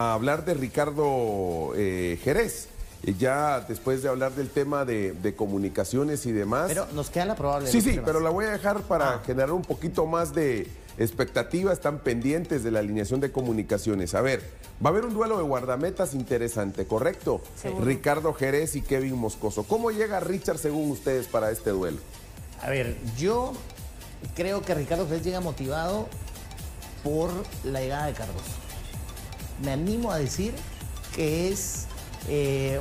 A hablar de Ricardo Jerez. Ya después de hablar del tema de comunicaciones y demás. Pero nos queda la probable. Sí, pero la voy a dejar para generar un poquito más de expectativa. Están pendientes de la alineación de comunicaciones. A ver, va a haber un duelo de guardametas interesante, ¿correcto? Seguro. Ricardo Jerez y Kevin Moscoso. ¿Cómo llega Richard según ustedes para este duelo? A ver, yo creo que Ricardo Jerez llega motivado por la llegada de Cardoso. Me animo a decir que es...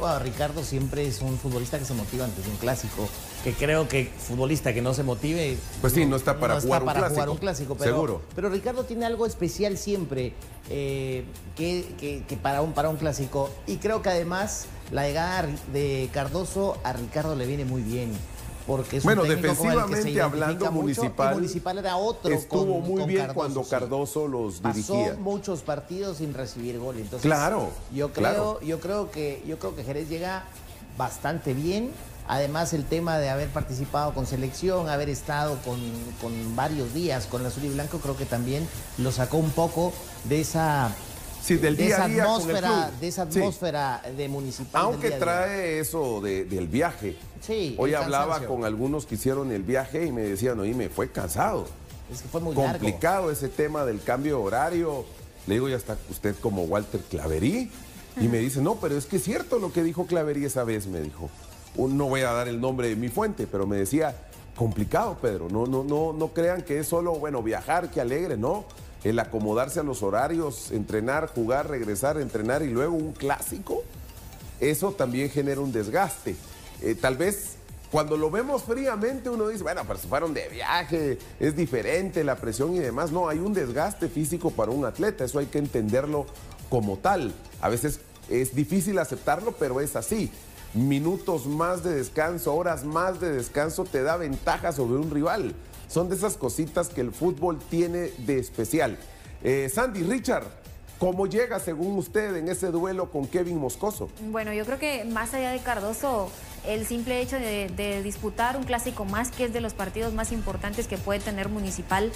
bueno, Ricardo siempre es un futbolista que se motiva antes de un clásico, que creo que futbolista que no se motive, pues sí, no está para jugar un clásico, seguro. Pero Ricardo tiene algo especial siempre que para un clásico, y creo que además la llegada de Cardoso a Ricardo le viene muy bien. Porque es bueno, un defensivamente hablando, Municipal era otro. Estuvo muy bien Cardoso, cuando Cardoso los dirigía. Pasó muchos partidos sin recibir gol. Entonces, claro, yo creo que Jerez llega bastante bien. Además, el tema de haber participado con selección, haber estado con varios días con el azul y blanco, creo que también lo sacó un poco de esa... Sí, del día a día de esa atmósfera de Municipal. Aunque día trae eso del viaje. Sí, hoy hablaba con algunos que hicieron el viaje y me decían, oye, me fue cansado. Es que fue muy complicado largo. Ese tema del cambio de horario. Le digo, ya está usted como Walter Claverí. Y me dice, no, pero es que es cierto lo que dijo Claverí esa vez, me dijo. No voy a dar el nombre de mi fuente, pero me decía, complicado, Pedro. No crean que es solo, bueno, viajar, que alegre, no. El acomodarse a los horarios, entrenar, jugar, regresar, entrenar y luego un clásico, eso también genera un desgaste. Tal vez cuando lo vemos fríamente uno dice, bueno, pero se fueron de viaje, es diferente la presión y demás. No, hay un desgaste físico para un atleta, eso hay que entenderlo como tal. A veces es difícil aceptarlo, pero es así. Minutos más de descanso, horas más de descanso te da ventaja sobre un rival. Son de esas cositas que el fútbol tiene de especial. Sandy, Richard, ¿cómo llega según usted en ese duelo con Kevin Moscoso? Bueno, yo creo que más allá de Cardoso, el simple hecho de disputar un clásico más, que es de los partidos más importantes que puede tener Municipal,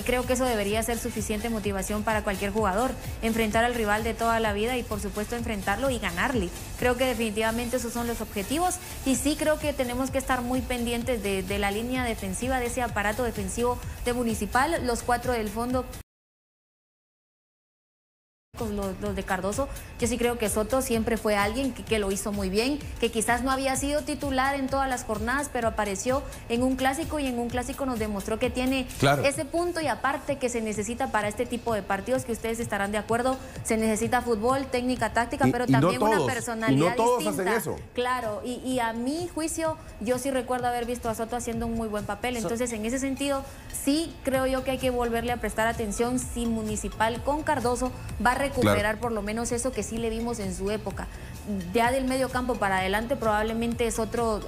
creo que eso debería ser suficiente motivación para cualquier jugador. Enfrentar al rival de toda la vida y por supuesto enfrentarlo y ganarle. Creo que definitivamente esos son los objetivos y sí creo que tenemos que estar muy pendientes de la línea defensiva, de ese aparato defensivo de Municipal, los cuatro del fondo. Los de Cardoso, yo sí creo que Soto siempre fue alguien que lo hizo muy bien, que quizás no había sido titular en todas las jornadas, pero apareció en un clásico y en un clásico nos demostró que tiene ese punto y aparte que se necesita para este tipo de partidos, que ustedes estarán de acuerdo, se necesita fútbol, técnica, táctica, pero también no todos, una personalidad no todos distinta. hacen eso. Claro, y a mi juicio, yo sí recuerdo haber visto a Soto haciendo un muy buen papel, entonces en ese sentido, sí creo yo que hay que volverle a prestar atención si Municipal con Cardoso va a recuperar por lo menos eso que sí le vimos en su época. Ya del medio campo para adelante probablemente es otro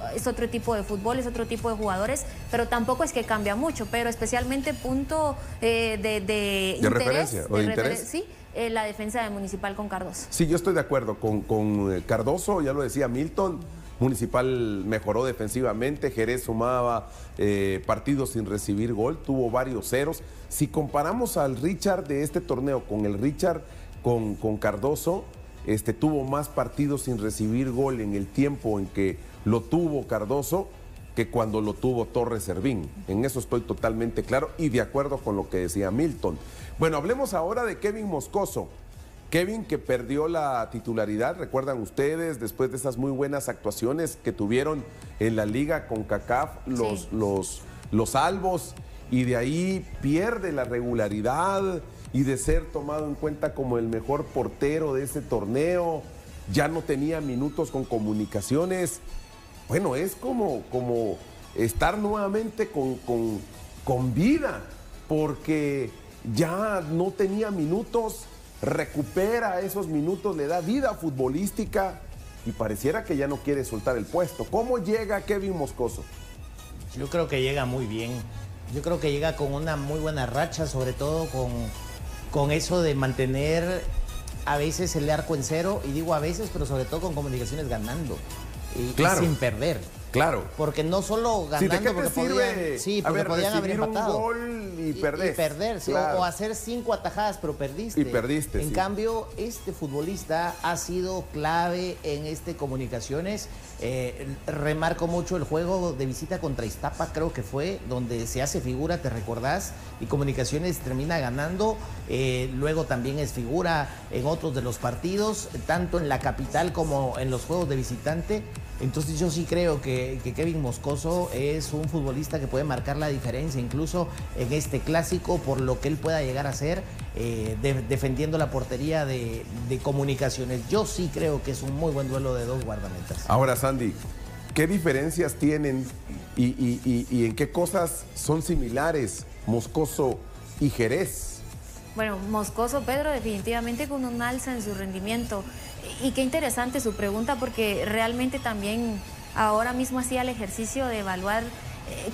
tipo de fútbol, es otro tipo de jugadores, pero tampoco es que cambia mucho, pero especialmente punto de referencia o de interés. Sí, la defensa de Municipal con Cardoso. Sí, yo estoy de acuerdo con Cardoso, ya lo decía Milton. Municipal mejoró defensivamente, Jerez sumaba partidos sin recibir gol, tuvo varios ceros. Si comparamos al Richard de este torneo con el Richard con Cardoso, tuvo más partidos sin recibir gol en el tiempo en que lo tuvo Cardoso que cuando lo tuvo Torres Servín. En eso estoy totalmente claro y de acuerdo con lo que decía Milton. Bueno, hablemos ahora de Kevin Moscoso. Kevin, que perdió la titularidad, recuerdan ustedes, después de esas muy buenas actuaciones que tuvieron en la liga con CACAF, los albos, y de ahí pierde la regularidad y de ser tomado en cuenta como el mejor portero de ese torneo, ya no tenía minutos con comunicaciones. Bueno, es como estar nuevamente con vida, porque ya no tenía minutos, recupera esos minutos, le da vida futbolística y pareciera que ya no quiere soltar el puesto. ¿Cómo llega Kevin Moscoso? Yo creo que llega muy bien. Yo creo que llega con una muy buena racha, sobre todo con eso de mantener a veces el arco en cero, y digo a veces, pero sobre todo con comunicaciones ganando y sin perder. Claro. Porque no solo Sí, ¿de ganando, qué te porque sirve, podían, sí, porque podían haber recibir empatado. un gol y perder? Y perder, sí, Claro. o hacer 5 atajadas, pero perdiste. Y perdiste, En sí. cambio, este futbolista ha sido clave en comunicaciones. Remarco mucho el juego de visita contra Iztapa, creo que fue, donde se hace figura, ¿te recordás? Y Comunicaciones termina ganando. Luego también es figura en otros de los partidos, tanto en la capital como en los juegos de visitante. Entonces yo sí creo que Kevin Moscoso es un futbolista que puede marcar la diferencia, incluso en este clásico, por lo que él pueda llegar a ser defendiendo la portería de Comunicaciones. Yo sí creo que es un muy buen duelo de dos guardametas. Ahora, Sandy, ¿qué diferencias tienen y en qué cosas son similares Moscoso y Jerez? Bueno, Moscoso, Pedro, definitivamente con un alza en su rendimiento. Y qué interesante su pregunta, porque realmente también ahora mismo hacía el ejercicio de evaluar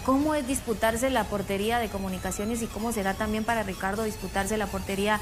cómo es disputarse la portería de Comunicaciones y cómo será también para Ricardo disputarse la portería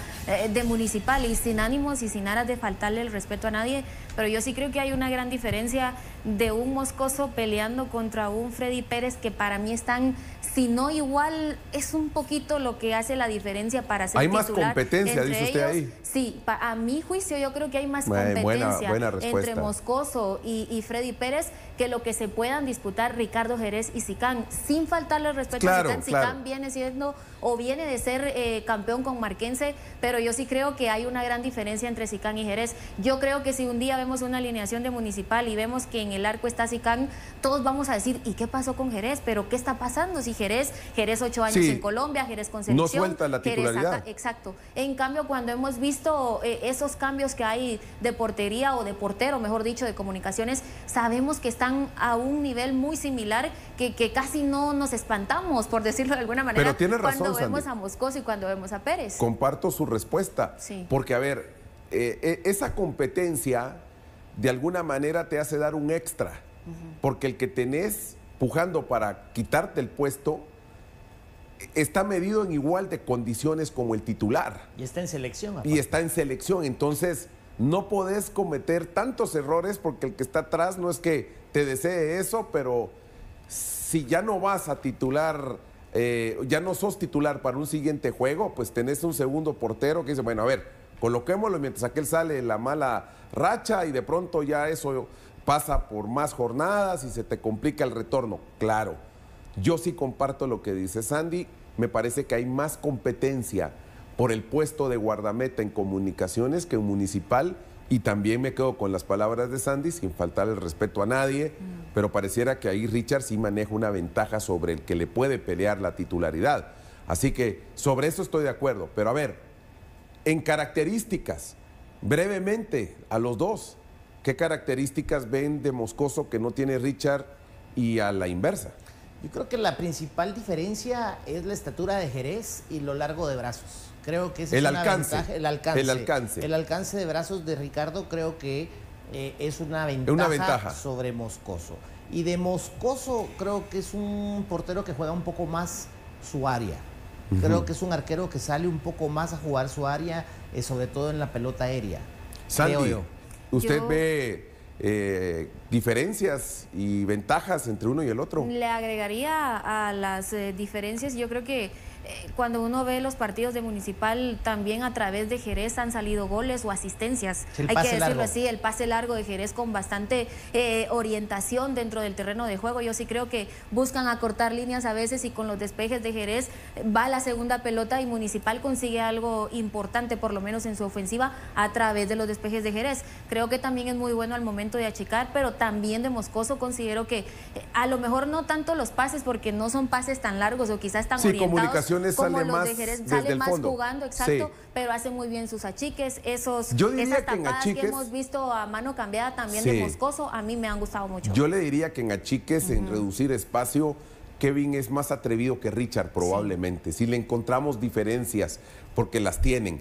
de Municipal, y sin ánimos y sin aras de faltarle el respeto a nadie, pero yo sí creo que hay una gran diferencia de un Moscoso peleando contra un Freddy Pérez, que para mí están, si no igual, es un poquito lo que hace la diferencia para ser hay titular. Más competencia, dice usted ahí. Sí, a mi juicio yo creo que hay más Buena competencia respuesta. entre Moscoso y Freddy Pérez que lo que se puedan disputar Ricardo Jerez y Sicán, sin faltarle el respeto a Sicán. Sicán viene siendo o viene de ser campeón con Marquense, pero yo sí creo que hay una gran diferencia entre Sicán y Jerez. Yo creo que si un día vemos una alineación de Municipal y vemos que en el arco está Sicán, todos vamos a decir, ¿y qué pasó con Jerez? ¿Pero qué está pasando? Si Jerez 8 años en Colombia, Jerez con selección. No suelta la titularidad. Exacto. En cambio, cuando hemos visto esos cambios que hay de portería o de portero, mejor dicho, de Comunicaciones, sabemos que están a un nivel muy similar, que casi no nos espantamos, por decirlo de alguna manera, pero tiene razón, cuando vemos Sandy. a Moscoso y cuando vemos a Pérez. Comparto su respuesta, sí. Porque a ver, esa competencia de alguna manera te hace dar un extra, porque el que tenés pujando para quitarte el puesto está medido en igual de condiciones como el titular. Y está en selección. Aparte. Y está en selección, entonces no podés cometer tantos errores, porque el que está atrás no es que te desee eso, pero si ya no vas a titular, ya no sos titular para un siguiente juego, pues tenés un segundo portero que dice, bueno, a ver, coloquémoslo mientras aquel sale la mala racha y de pronto ya eso pasa por más jornadas y se te complica el retorno. Claro, yo sí comparto lo que dice Sandy, me parece que hay más competencia por el puesto de guardameta en Comunicaciones que en Municipal, y también me quedo con las palabras de Sandy, sin faltar el respeto a nadie, pero pareciera que ahí Richard sí maneja una ventaja sobre el que le puede pelear la titularidad. Así que sobre eso estoy de acuerdo, pero a ver, en características, brevemente, a los dos, ¿qué características ven de Moscoso que no tiene Richard y a la inversa? Yo creo que la principal diferencia es la estatura de Jerez y lo largo de brazos. Creo que ese es una ventaja. El alcance de brazos de Ricardo creo que es una ventaja sobre Moscoso. Y de Moscoso creo que es un portero que juega un poco más su área. Creo que es un arquero que sale un poco más a jugar su área, sobre todo en la pelota aérea. Sandy, ¿usted ve diferencias y ventajas entre uno y el otro? Le agregaría a las diferencias, yo creo que cuando uno ve los partidos de Municipal, también a través de Jerez han salido goles o asistencias. Hay que decirlo así, el pase largo de Jerez con bastante orientación dentro del terreno de juego. Yo sí creo que buscan acortar líneas a veces, y con los despejes de Jerez va la segunda pelota y Municipal consigue algo importante, por lo menos en su ofensiva, a través de los despejes de Jerez. Creo que también es muy bueno al momento de achicar, pero también de Moscoso considero que a lo mejor no tanto los pases, porque no son pases tan largos o quizás tan orientados como los de Jerez, sale más jugando, exacto, pero hace muy bien sus achiques, esas tapadas que hemos visto a mano cambiada también de Moscoso, a mí me han gustado mucho. Yo le diría que en achiques, en reducir espacio, Kevin es más atrevido que Richard probablemente. Si le encontramos diferencias, porque las tienen.